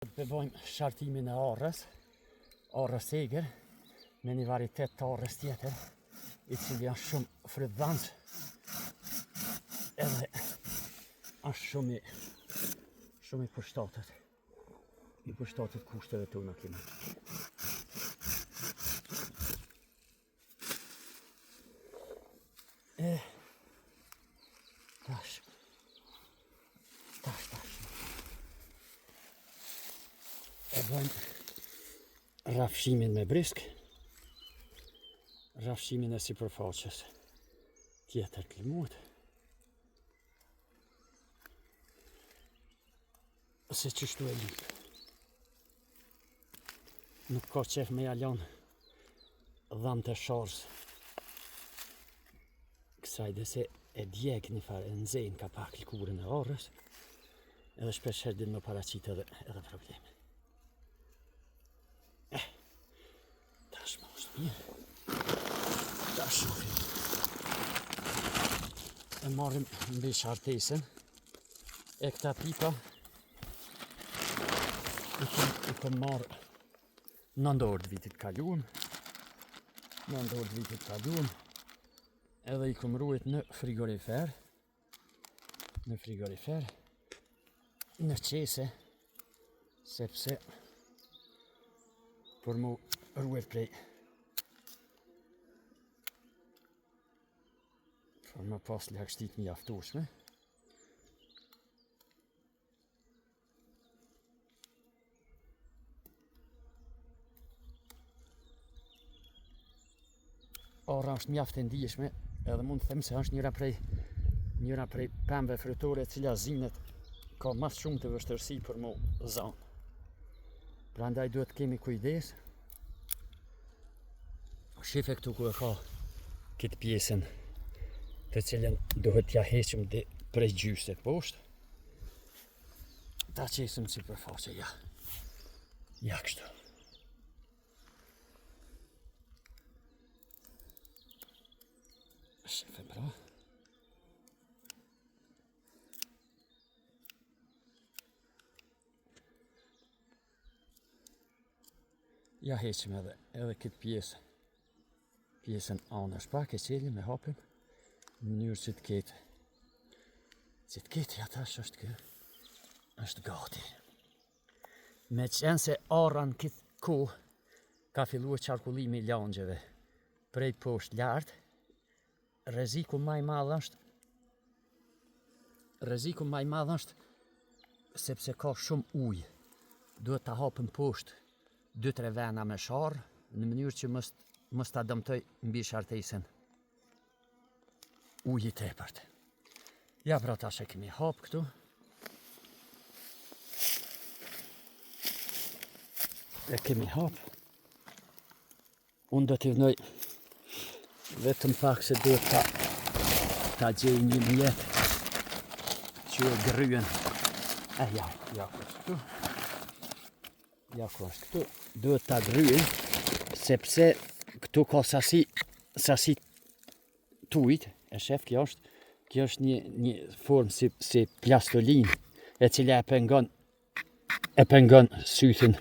Të bëjmë shartimin e arrës eger, me një varietet të arrës tjetër, i cili është shumë frydhanç, edhe është shumë i përshtatët. I përshtatët kushteve tona klimatike. Tash. E bëjmë rafshimin me brisk, rafshimin e sipërfaqes tjetër të limut, se qështu e lip. Nuk ka qef me jalon dhamë të sharës, kësaj dhe se e djeg një farë, e nëzejnë ka pak lkurën e arrës, edhe shpesh herë din më paraqit edhe probleme. Tash më është mirë. Tash shohim. E marrim mbi shartesën e këta pipa i kom marrë 9 orë të vitit kaluam. 9 orë të vitit kaluam. Edhe i kom ruajt në frigorifer. Në qese, sepse për mu ruajt prej për më pas lagështit mjaftueshme. Arra është mjaft e ndijshme, edhe mund të them se është njëra prej pemëve frutore e cila zinet ka mas shumë të vështërsi për mu zanë. Prandaj duhet kemi kujdes. Shife këtu ku e ka këtë pjesën të cilën duhet t'ja heqim dhe prej gjysë poshtë. Ta qesim sipërfaqe, ja kështu. Shife bra. Ja heqim edhe këtë pjesën anësh pak, e qelim, e hapim, në mënyrë që të ketë, ja tash është gati. Me qenë se arra në këtë kohë ka filluar qarkullimi i langjeve prej poshtë lartë, rreziku më i madh është sepse ka shumë ujë. Duhet ta hapim poshtë 2-3 vena me sharë, në mënyrë që mos ta dëmtoj mbi shartesën uji tepërt. Ja pra tash e kemi hap këtu. E kemi hap. Unë do t'i vnoj vetëm pak se duhet ta gjej një mjetë që e gryen. Ja kështu. Ja ku është këtu. Duhet ta gryen, sepse këtu ka sasi tujt, e shef, kjo është një formë si plastolinë, e cila e pengon sythin,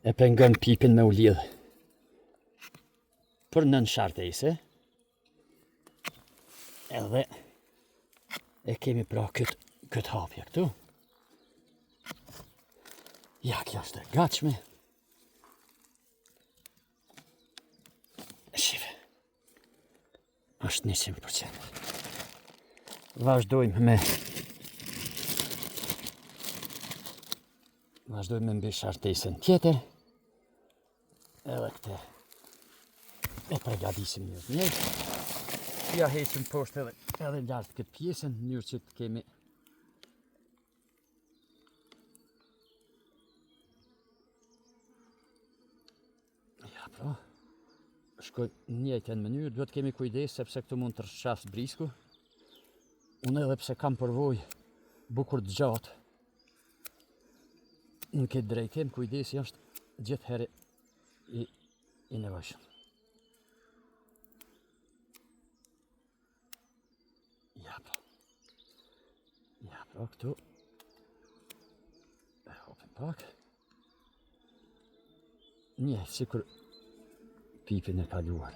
e pengon pipin me u lidh. Për nën shartese, edhe e kemi pra këtë hapje këtu. Ja, kjo është e gatshme. Shive. Është 100%. Vazhdojmë me mbi shartesën tjetër. Edhe këtë e përgatisim një mirë. Ja heqim poshtë edhe lart këtë pjesën, në mënyrë që të kemi shkoj në njëjtën mënyrë, duhet kemi kujdes sepse këtu mund të rrshas brisku. Unë edhe pse kam përvojë bukur të gjatë në këtë drejtim, kujdesi është gjithherë i nevojshëm. Ja pra këtu e hapim pak. Një, sikur pipin e kaluar.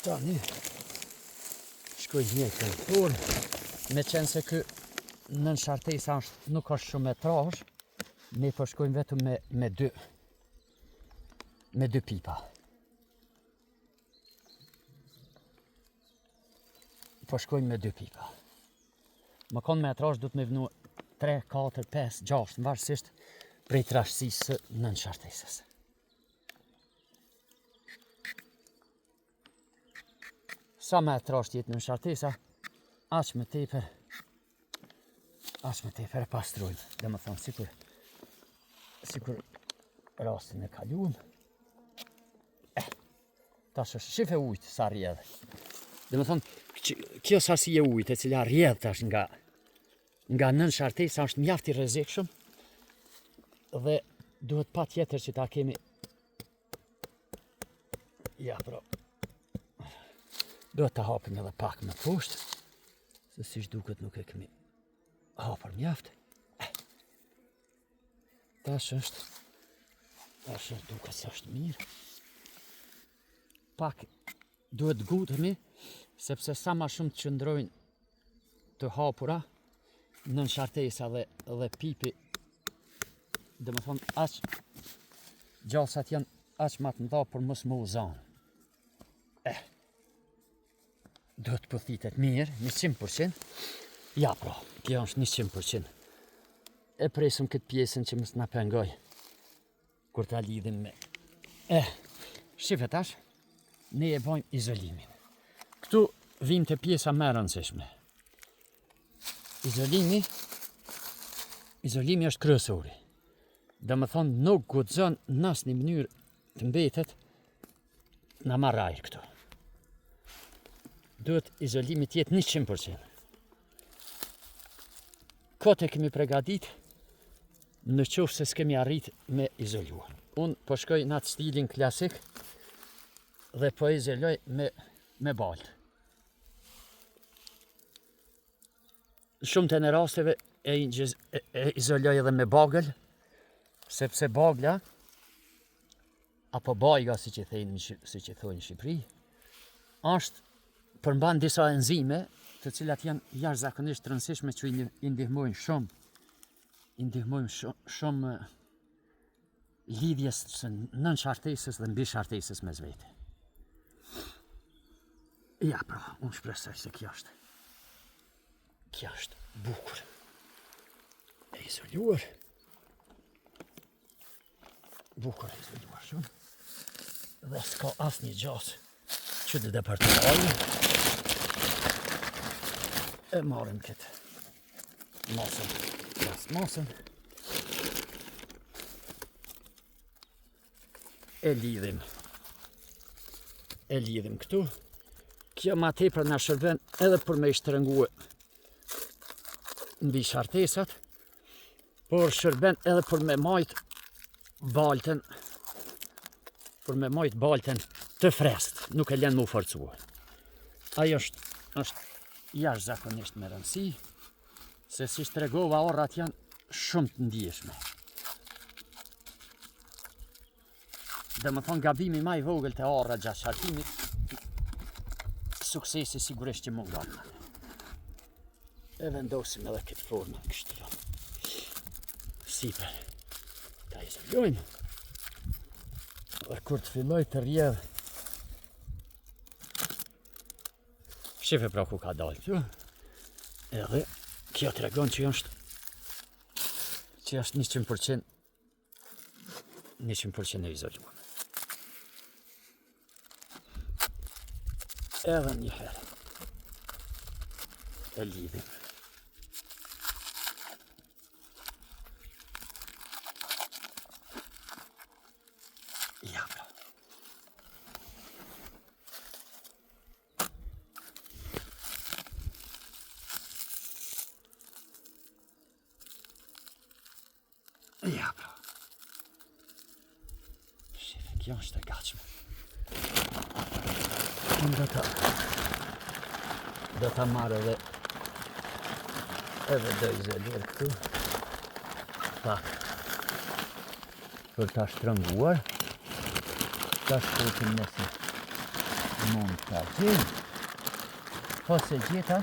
Tani, shkoj një këllëtur, me qenë se kë nën shartesa nuk është shumë metrash, ne po shkojmë vetëm me dy pipa. Po shkojmë me 2 pipa. Më konë metrash du të me vënu 3, 4, 5, 6, në varësisht prej trashësisë nën shartesës. Sa metrash tjetë nën shartesa, aq më tepër e pastrojmë. Dhe më thonë, sikur rastin e kaluam. Tash është shife ujtë sa rjedhë. Dhe më thonë, kjo sasi e ujtë e cila rjedhë tash nga nën shartesa është mjaft i rrezikshëm dhe duhet pa tjetër që ta kemi duhet ta hapim edhe pak më poshtë se siç duket nuk e kemi hapur mjaft. Tash duket se është mirë. Pak duhet gutemi sepse sa ma shumë të qëndrojnë të hapura nën shartesa dhe pipi, dhe më thonë, aq gjallësat janë aq ma të mëdha për mos më u zanë. Duhet pëthitet mirë, 100%. Ja, pra, kjo është 100%. E presëm këtë pjesën që mos na pengoj kur ta lidhim me. Shife tash, ne e bojmë izolimin. Këtu vim të pjesa më e rëndësishme. Izolimi është kryesori. Dhe më thonë, nuk guxon në asnjë mënyrë të mbetet na marr ajër këtu. Duhet izolimi të jetë 100%. Kote kemi pregadit në qoftë se s'kemi arrit me izoluar. Unë po shkoj në atë stilin klasik dhe po izoloj me baltë. Shumë të në rasteve e izoloj edhe me bagël, sepse bagla, apo bajga si që thojnë në Shqipëri, është përmban disa enzime të cilat janë jashtëzakonisht të rëndësishme që i ndihmojnë shumë lidhjes së nën shartesës dhe mbi shartesës mes vete. Ja, pra, unë shpresoj se kjo është bukur. E izoluar. Bukur e izoluar shumë. Dhe s'ka asnjë gjasë që të departojë. E marrim këtë masën. E lidhim këtu. Kjo ma tepër na shërben edhe për me shtrëngue mbi shartesat, por shërben edhe për me majt baltën të freskët, nuk e lën më u forcua. Ajo është jashtëzakonisht me rëndësi, se si tregova, orrat janë shumë të ndjeshme. Dhe më thonë, gabimi ma i vogël të orra gjatë shartimit, suksesi sigurisht që mungon. E vendosim edhe këtë formë kështu. Sipër ta izolojmë. Dhe kur të filloj të rjedh, shife pra ku ka dalë kjo. Edhe kjo tregon që është 100% e izoluar. Edhe një herë e lidhim. Ja, pra. Ja, pra. Shife, kjo është e gatshme. Unë do ta marrë edhe Edhe do izoluar këtu. Pak. Për ta shtrënguar. Ta shkotim nëse mund ta gjem. Po se gjeta.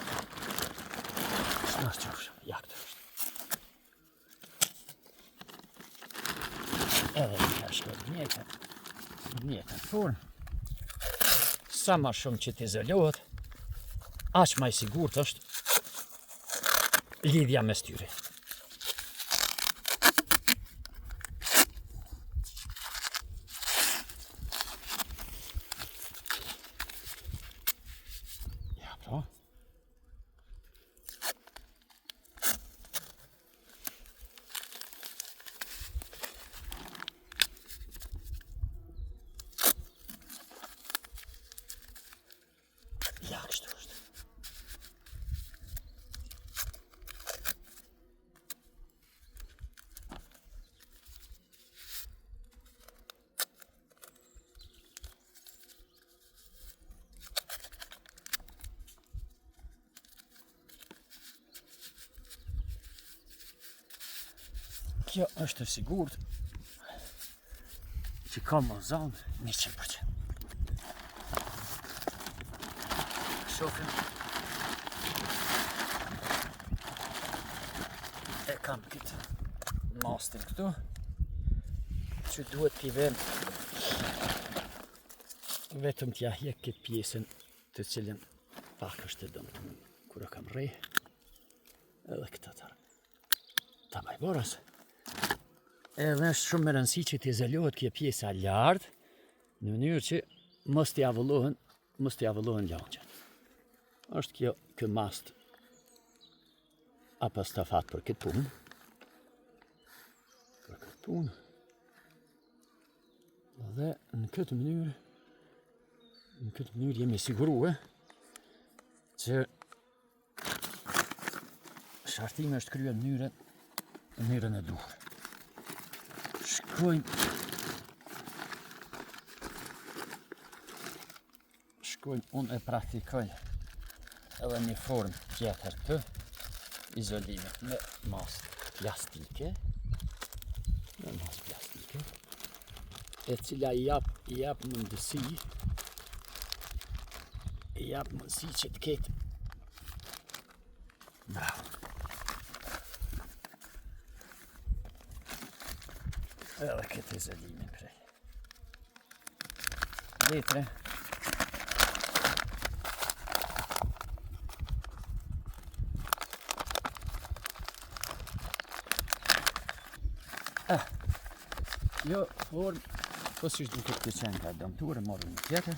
S'na qofshëm. Ja këtu është. Edhe ta shkoj njëtën formë. Sa ma shumë që t'izolohet, aq ma i sigurt është lidhja mes tyre. Ja, pra. Ja, kështu është. Kjo është e sigurt që ka më zonë 100%. Shofim. E kam këtë mastin këtu që duhet t'i vem vetëm t'ja hjek këtë pjesën të cilën pak është e dëmtë. Kura kam rej edhe këta ta bajboras. Edhe është shumë me rëndësi që t'izolohet kjo pjesa lartë në mënyrë që mos t'i avullohen lanqen. Është kjo mast apo stafat për këtë punë. Dhe në këtë mënyrë jemi sigurue që shartimi është kryer në mënyrën e duhur. Shkojmë, unë e praktikoj edhe një formë tjetër të izolimit me mas plastike, e cila i jap mundësi që të ketë bravo. Edhe këtë izolimin prej letre. Jo formë, po si është duke të qenë ka dëmture, morë një tjetër.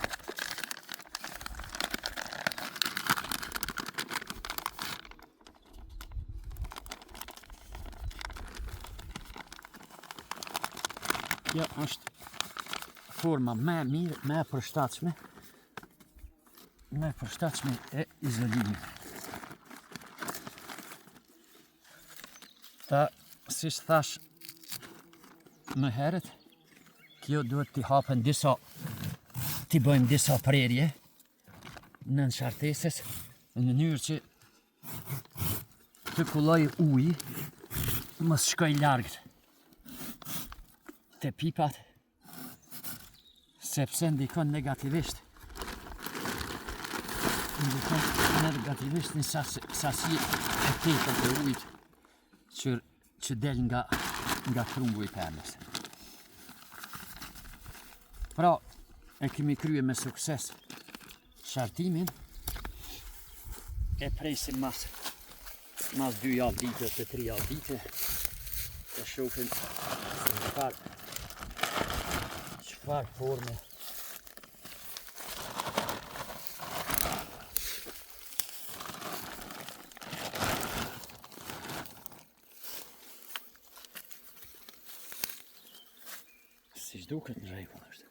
Kjo është forma me mirë, me përshtatshme e izolimit. Si thash më herët, kjo duhet t'i hapen t'i bëjmë disa prerje në shartesës në mënyrë që të kulloj uji mos shkoj largë te pipat, sepse ndikon negativisht një sasi e tepër të ujit që del nga trungu i pemës. Pra, e kemi krye me sukses shartimin, e presim mas 2 javë dite të 3 javë dite, e shohim çfarë forme si duket në rregull është.